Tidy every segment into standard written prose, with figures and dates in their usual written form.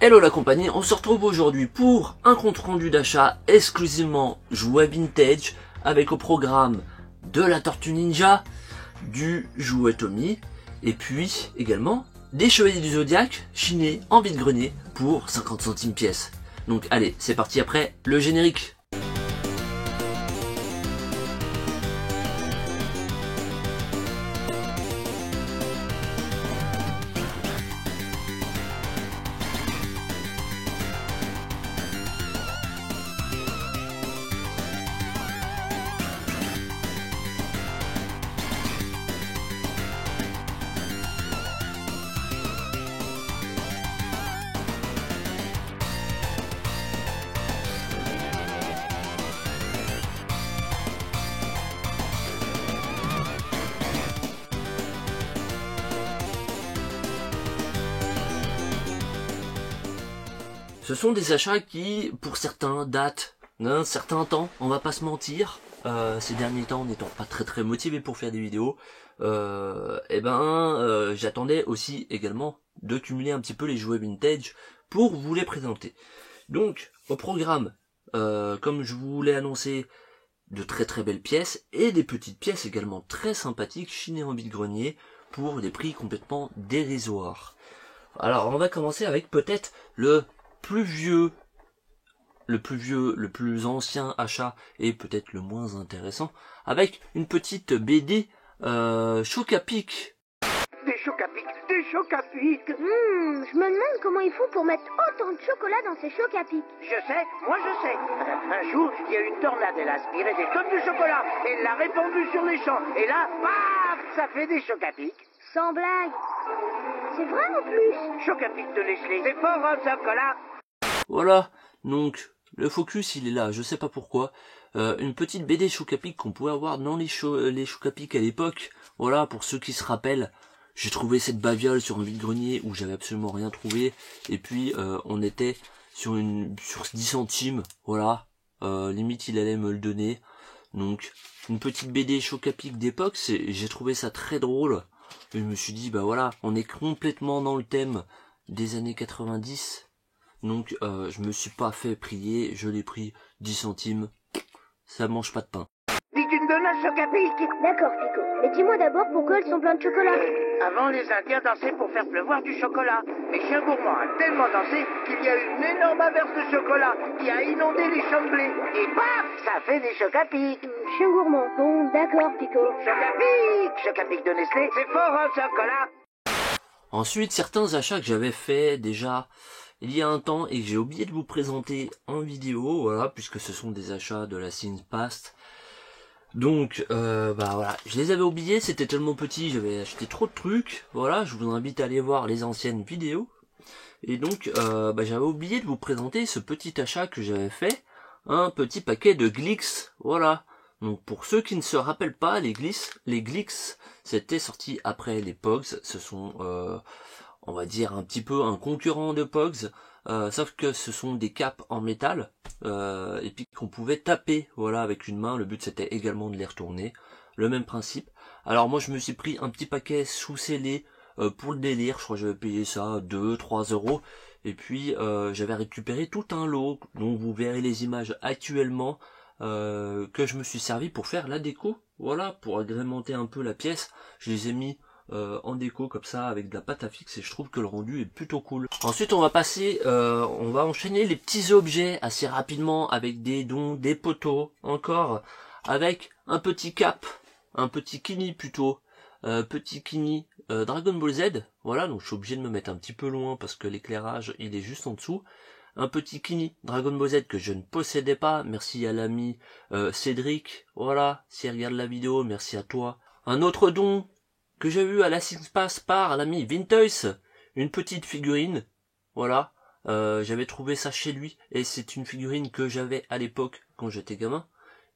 Hello la compagnie, on se retrouve aujourd'hui pour un compte rendu d'achat exclusivement jouet vintage avec au programme de la Tortue Ninja, du jouet Tommy et puis également des Chevaliers du Zodiaque chinés en vide-grenier pour 50 centimes pièce. Donc allez, c'est parti après le générique. Ce sont des achats qui, pour certains, datent d'un certain temps, on va pas se mentir. Ces derniers temps, n'étant pas très motivé pour faire des vidéos, j'attendais aussi également de cumuler un petit peu les jouets vintage pour vous les présenter. Donc, au programme, comme je vous l'ai annoncé, de très belles pièces et des petites pièces également très sympathiques, chinées en vide-grenier, pour des prix complètement dérisoires. Alors, on va commencer avec peut-être le plus ancien achat et peut-être le moins intéressant, avec une petite BD Choc à Pic. Des chocs à pic. Je me demande comment ils font pour mettre autant de chocolat dans ces chocs à pic. Je sais. Un jour, il y a une tornade, elle a aspiré des tonnes de chocolat et elle l'a répandu sur les champs. Et là, paf, ça fait des chocs à pic. Sans blague. C'est vrai en plus. Chocs à pic de Nestlé, c'est fort au chocolat. Voilà, donc le focus il est là, je sais pas pourquoi. Une petite BD Choc à Pic qu'on pouvait avoir dans les Choc à Pic à l'époque. Voilà, pour ceux qui se rappellent, j'ai trouvé cette baviole sur un vide-grenier où j'avais absolument rien trouvé. Et puis on était sur 10 centimes, voilà. Limite il allait me le donner. Donc une petite BD Choc à Pic d'époque, j'ai trouvé ça très drôle. Et je me suis dit bah voilà, on est complètement dans le thème des années 90. Donc je me suis pas fait prier, je l'ai pris 10 centimes, ça mange pas de pain. Dis, tu me donnes un choc à pic. D'accord, Pico. Mais dis-moi d'abord pourquoi elles sont pleines de chocolat. Avant, les Indiens dansaient pour faire pleuvoir du chocolat. Mais Chien Gourmand a tellement dansé qu'il y a eu une énorme averse de chocolat qui a inondé les champs de blé. Et paf, ça fait des chocs à pic. Chien gourmand. Bon, d'accord, Pico. Choc à pic de Nestlé, c'est fort au chocolat. Ensuite, certains achats que j'avais fait déjà il y a un temps et que j'ai oublié de vous présenter en vidéo, voilà, puisque ce sont des achats de la Things Past. Donc, voilà, je les avais oubliés, c'était tellement petit, j'avais acheté trop de trucs, voilà, je vous invite à aller voir les anciennes vidéos. Et donc, j'avais oublié de vous présenter ce petit achat que j'avais fait, un petit paquet de Glix, voilà. Donc, pour ceux qui ne se rappellent pas, les Glix, c'était sorti après les Pogs, ce sont, on va dire un petit peu un concurrent de Pogs, sauf que ce sont des capes en métal, et puis qu'on pouvait taper, voilà, avec une main. Le but c'était également de les retourner, le même principe. Alors moi je me suis pris un petit paquet sous-scellé pour le délire, je crois que j'avais payé ça 2-3 euros, et puis j'avais récupéré tout un lot, dont vous verrez les images actuellement, que je me suis servi pour faire la déco, voilà, pour agrémenter un peu la pièce. Je les ai mis en déco comme ça avec de la pâte à fixe et je trouve que le rendu est plutôt cool. Ensuite on va passer, on va enchaîner les petits objets assez rapidement avec des dons, des poteaux, encore avec un petit cap, un petit kini plutôt, petit kini Dragon Ball Z, voilà, donc je suis obligé de me mettre un petit peu loin parce que l'éclairage il est juste en dessous. Un petit kini Dragon Ball Z que je ne possédais pas, merci à l'ami Cédric, voilà, s'il regarde la vidéo, merci à toi. Un autre don que j'ai eu à la Things Past par l'ami Vintoys, une petite figurine, voilà, j'avais trouvé ça chez lui, et c'est une figurine que j'avais à l'époque quand j'étais gamin,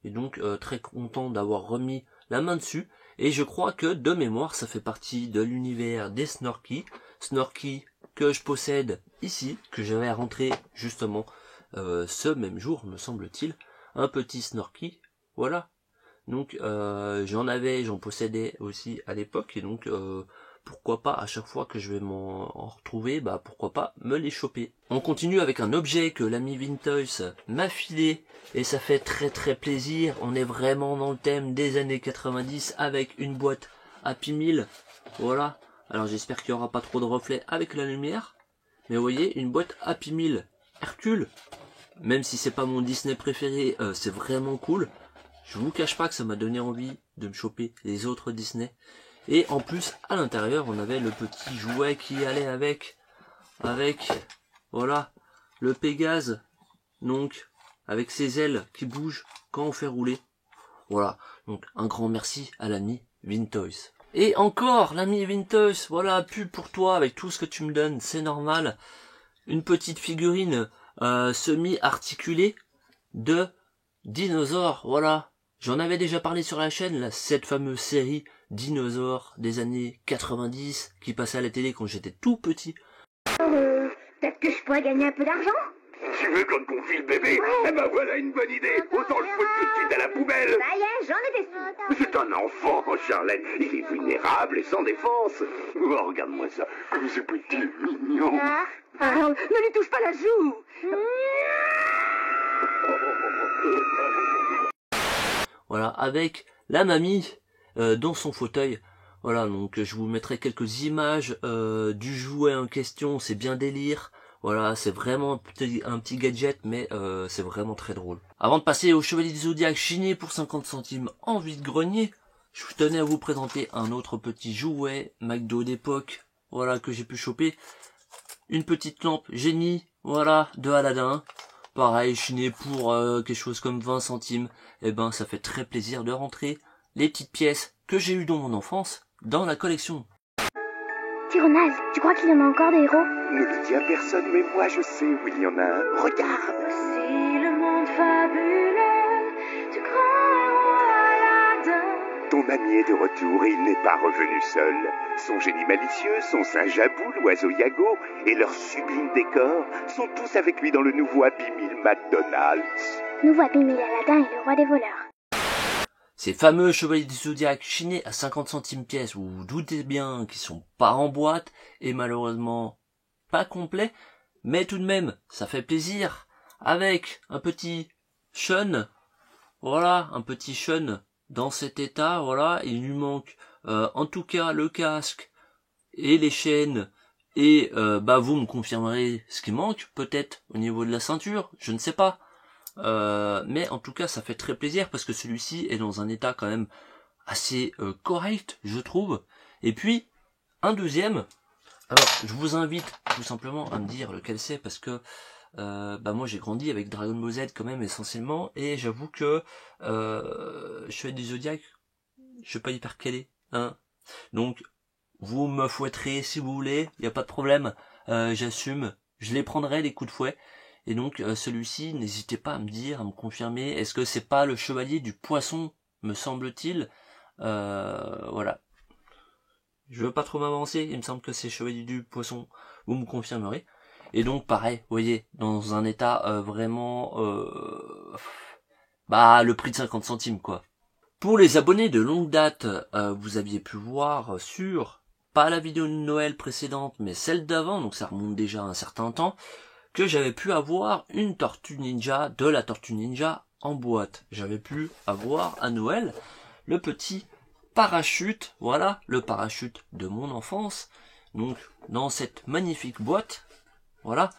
et donc très content d'avoir remis la main dessus, et je crois que de mémoire ça fait partie de l'univers des Snorky que je possède ici, que j'avais rentré justement ce même jour, me semble-t-il, un petit Snorky, voilà. Donc j'en possédais aussi à l'époque, et donc pourquoi pas à chaque fois que je vais m'en retrouver, bah pourquoi pas me les choper. On continue avec un objet que l'ami Vintoys m'a filé et ça fait très plaisir. On est vraiment dans le thème des années 90 avec une boîte Happy Meal. Voilà. Alors j'espère qu'il n'y aura pas trop de reflets avec la lumière. Mais vous voyez, une boîte Happy Meal Hercule. Même si c'est pas mon Disney préféré, c'est vraiment cool. Je vous cache pas que ça m'a donné envie de me choper les autres Disney. Et en plus, à l'intérieur, on avait le petit jouet qui allait avec, voilà, le Pégase, donc, avec ses ailes qui bougent quand on fait rouler. Voilà, donc un grand merci à l'ami Vintoys. Et encore, l'ami Vintoys, voilà, pub pour toi avec tout ce que tu me donnes, c'est normal. Une petite figurine semi-articulée de dinosaures, voilà. J'en avais déjà parlé sur la chaîne, là, cette fameuse série Dinosaures des années 90 qui passait à la télé quand j'étais tout petit. Peut-être que je pourrais gagner un peu d'argent. Tu veux qu'on te confie le bébé? Eh ben voilà une bonne idée. Autant le foutre tout de suite à la poubelle. Ça y est, j'en ai des sous. C'est un enfant, Charlène. Il est vulnérable et sans défense. Oh, regarde-moi ça. Comme c'est petit, mignon. Ne lui touche pas la joue. Voilà, avec la mamie dans son fauteuil. Voilà, donc je vous mettrai quelques images du jouet en question, c'est bien délire. Voilà, c'est vraiment un petit gadget, mais c'est vraiment très drôle. Avant de passer au Chevalier du Zodiaque chiné pour 50 centimes en vide-grenier, je tenais à vous présenter un autre petit jouet McDo d'époque, voilà, que j'ai pu choper. Une petite lampe génie, voilà, de Aladdin. Pareil, chiné pour quelque chose comme 20 centimes. Et ben, ça fait très plaisir de rentrer les petites pièces que j'ai eues dans mon enfance dans la collection. Tyronase, tu crois qu'il y en a encore des héros? Ne le dis à personne, mais moi je sais où il y en a un. Regarde. C'est le monde fabuleux du grand héros Aladdin. Ton ami est de retour et il n'est pas revenu seul. Son génie malicieux, son singe à boule, l'oiseau Yago et leur sublime décor sont tous avec lui dans le nouveau Happy Meal McDonald's. Nous voit Mimi Aladdin et le roi des voleurs. Ces fameux Chevaliers du Zodiaque chinés à 50 centimes pièce, vous vous doutez bien qu'ils sont pas en boîte et malheureusement pas complets, mais tout de même, ça fait plaisir avec un petit Sean, voilà, un petit Sean dans cet état, voilà, il lui manque en tout cas le casque et les chaînes et bah vous me confirmerez ce qui manque, peut-être au niveau de la ceinture, je ne sais pas. Mais en tout cas ça fait très plaisir parce que celui-ci est dans un état quand même assez correct, je trouve. Et puis un deuxième, alors je vous invite tout simplement à me dire lequel c'est parce que bah moi j'ai grandi avec Dragon Ball Z quand même essentiellement et j'avoue que je fais du Zodiac, je suis pas hyper calé, hein. Donc vous me fouetterez si vous voulez, y a pas de problème, j'assume, je les prendrai les coups de fouet. Et donc celui-ci, n'hésitez pas à me dire, à me confirmer, est-ce que c'est pas le chevalier du poisson, me semble-t-il. Voilà. Je veux pas trop m'avancer, il me semble que c'est chevalier du poisson, vous me confirmerez. Et donc pareil, vous voyez, dans un état vraiment... bah le prix de 50 centimes quoi. Pour les abonnés de longue date, vous aviez pu voir sur, pas la vidéo de Noël précédente, mais celle d'avant, donc ça remonte déjà à un certain temps, que j'avais pu avoir une Tortue Ninja, de la Tortue Ninja en boîte. J'avais pu avoir à Noël le petit parachute, voilà, le parachute de mon enfance, donc dans cette magnifique boîte, voilà.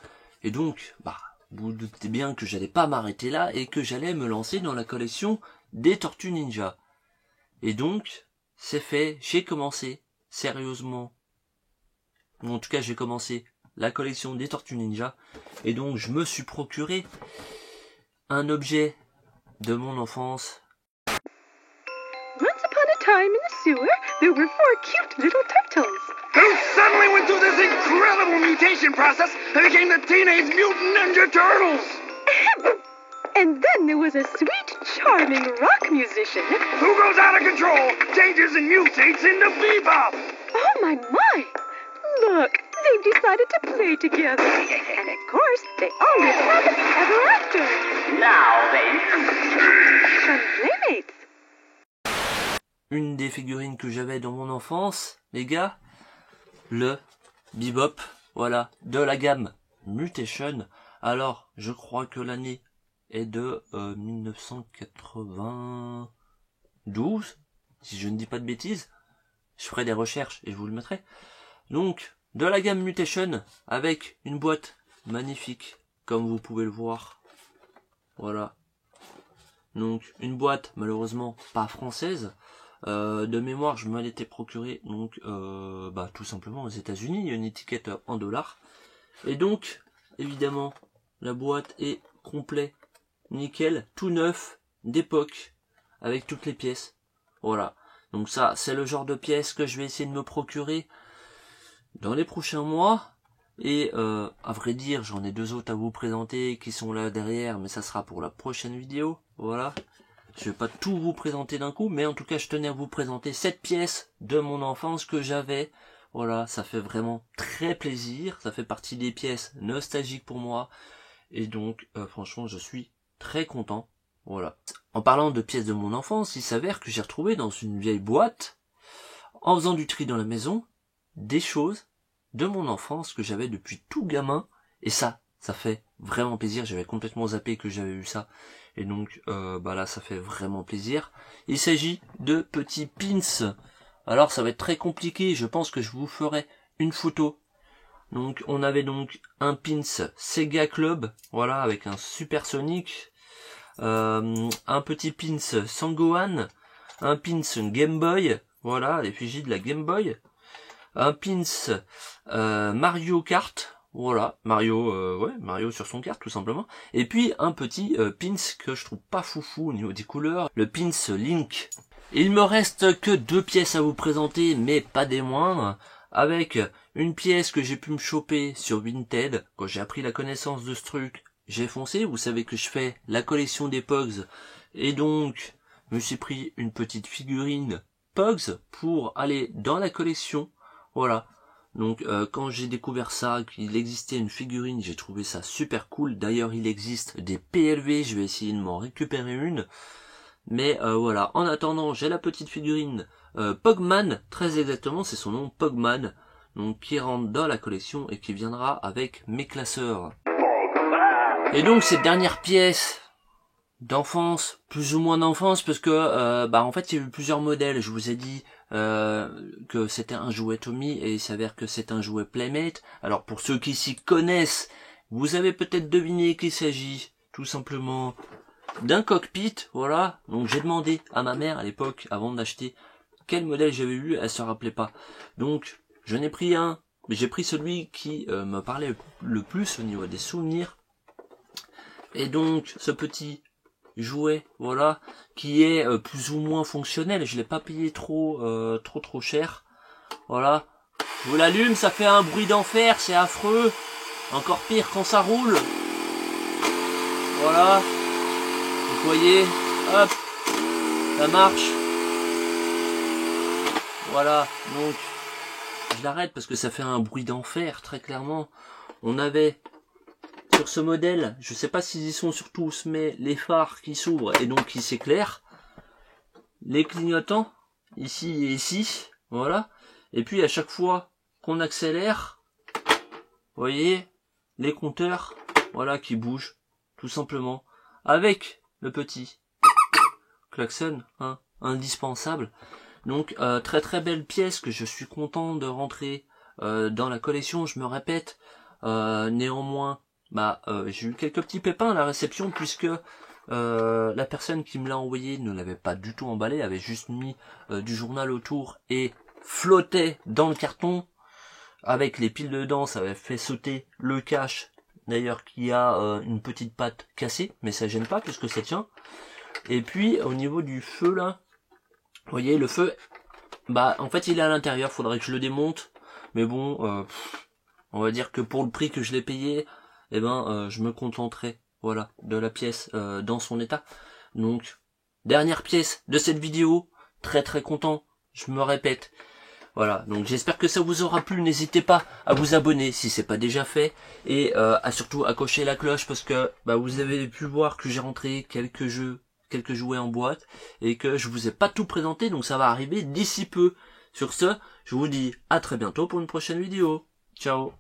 Et donc, bah, vous vous doutez bien que j'allais pas m'arrêter là et que j'allais me lancer dans la collection des Tortues Ninja. Et donc, c'est fait, j'ai commencé, sérieusement, ou en tout cas j'ai commencé la collection des Tortues Ninja, et donc je me suis procuré un objet de mon enfance. Once upon a time in the sewer, there were 4 cute little turtles. Who suddenly went through this incredible mutation process and became the Teenage Mutant Ninja Turtles. And then there was a sweet, charming rock musician. Who goes out of control, changes and mutates into Bebop. Oh my! Look, they've decided to play together. And of course, they all live happily ever after. Now then. Fun playmates. Une des figurines que j'avais dans mon enfance, les gars, le Bebop, voilà, de la gamme Mutation. Alors, je crois que l'année est de 1992, si je ne dis pas de bêtises. Je ferai des recherches et je vous le mettrai. Donc, de la gamme Mutation, avec une boîte magnifique, comme vous pouvez le voir. Voilà. Donc, une boîte, malheureusement, pas française. De mémoire, je me l'étais procuré, donc, tout simplement aux États-Unis, une étiquette en dollars. Et donc, évidemment, la boîte est complète, nickel, tout neuf, d'époque, avec toutes les pièces. Voilà. Donc ça, c'est le genre de pièces que je vais essayer de me procurer dans les prochains mois. Et à vrai dire, j'en ai 2 autres à vous présenter qui sont là derrière, mais ça sera pour la prochaine vidéo. Voilà. Je vais pas tout vous présenter d'un coup, mais en tout cas, je tenais à vous présenter cette pièce de mon enfance que j'avais. Voilà, ça fait vraiment très plaisir. Ça fait partie des pièces nostalgiques pour moi. Et donc, franchement, je suis très content. Voilà. En parlant de pièces de mon enfance, il s'avère que j'ai retrouvé dans une vieille boîte, en faisant du tri dans la maison, des choses de mon enfance que j'avais depuis tout gamin. Et ça fait vraiment plaisir. J'avais complètement zappé que j'avais eu ça. Et donc, là, ça fait vraiment plaisir. Il s'agit de petits pins. Alors, ça va être très compliqué. Je pense que je vous ferai une photo. Donc, on avait donc un pins Sega Club. Voilà, avec un Super Sonic. Un petit pins Sangohan. Un pins Game Boy. Voilà, l'effigie de la Game Boy. Un pins Mario Kart. Voilà, Mario sur son kart tout simplement. Et puis un petit pins que je trouve pas foufou au niveau des couleurs, le pins Link. Il me reste que 2 pièces à vous présenter, mais pas des moindres, avec une pièce que j'ai pu me choper sur Vinted. Quand j'ai appris la connaissance de ce truc, j'ai foncé. Vous savez que je fais la collection des Pogs, et donc je me suis pris une petite figurine Pogs pour aller dans la collection. Voilà. Donc quand j'ai découvert ça, qu'il existait une figurine, j'ai trouvé ça super cool. D'ailleurs il existe des PLV, je vais essayer de m'en récupérer une. Mais voilà, en attendant j'ai la petite figurine Pogman, très exactement c'est son nom, Pogman. Donc qui rentre dans la collection et qui viendra avec mes classeurs. Et donc cette dernière pièce d'enfance, plus ou moins d'enfance, parce que en fait il y a eu plusieurs modèles. Je vous ai dit que c'était un jouet Tommy et il s'avère que c'est un jouet Playmate. Alors pour ceux qui s'y connaissent, vous avez peut-être deviné qu'il s'agit tout simplement d'un cockpit. Voilà, donc j'ai demandé à ma mère à l'époque, avant d'acheter, quel modèle j'avais eu. Elle se rappelait pas, donc je n'ai pris un, mais j'ai pris celui qui me parlait le plus au niveau des souvenirs. Et donc ce petit jouet, voilà, qui est plus ou moins fonctionnel. Je l'ai pas payé trop cher. Voilà, je vous l'allume, ça fait un bruit d'enfer, c'est affreux. Encore pire quand ça roule. Voilà, vous voyez, hop, ça marche. Voilà, donc je l'arrête parce que ça fait un bruit d'enfer, très clairement. On avait sur ce modèle, je sais pas s'ils y sont sur tous, mais les phares qui s'ouvrent et donc qui s'éclairent, les clignotants ici et ici, voilà. Et puis à chaque fois qu'on accélère, vous voyez les compteurs, voilà, qui bougent tout simplement, avec le petit klaxon, hein, indispensable. Donc très très belle pièce que je suis content de rentrer dans la collection. Je me répète, néanmoins. J'ai eu quelques petits pépins à la réception puisque la personne qui me l'a envoyé ne l'avait pas du tout emballé, avait juste mis du journal autour et flottait dans le carton avec les piles dedans. Ça avait fait sauter le cache, d'ailleurs, qui a une petite patte cassée, mais ça gêne pas puisque ça tient. Et puis au niveau du feu là, vous voyez le feu, en fait il est à l'intérieur, faudrait que je le démonte, mais bon, on va dire que pour le prix que je l'ai payé, je me contenterai, voilà, de la pièce dans son état. Donc, dernière pièce de cette vidéo, très très content, je me répète. Voilà, donc j'espère que ça vous aura plu. N'hésitez pas à vous abonner si c'est pas déjà fait, et surtout à cocher la cloche parce que vous avez pu voir que j'ai rentré quelques jouets en boîte et que je vous ai pas tout présenté, donc ça va arriver d'ici peu Sur ce, je vous dis à très bientôt pour une prochaine vidéo. Ciao.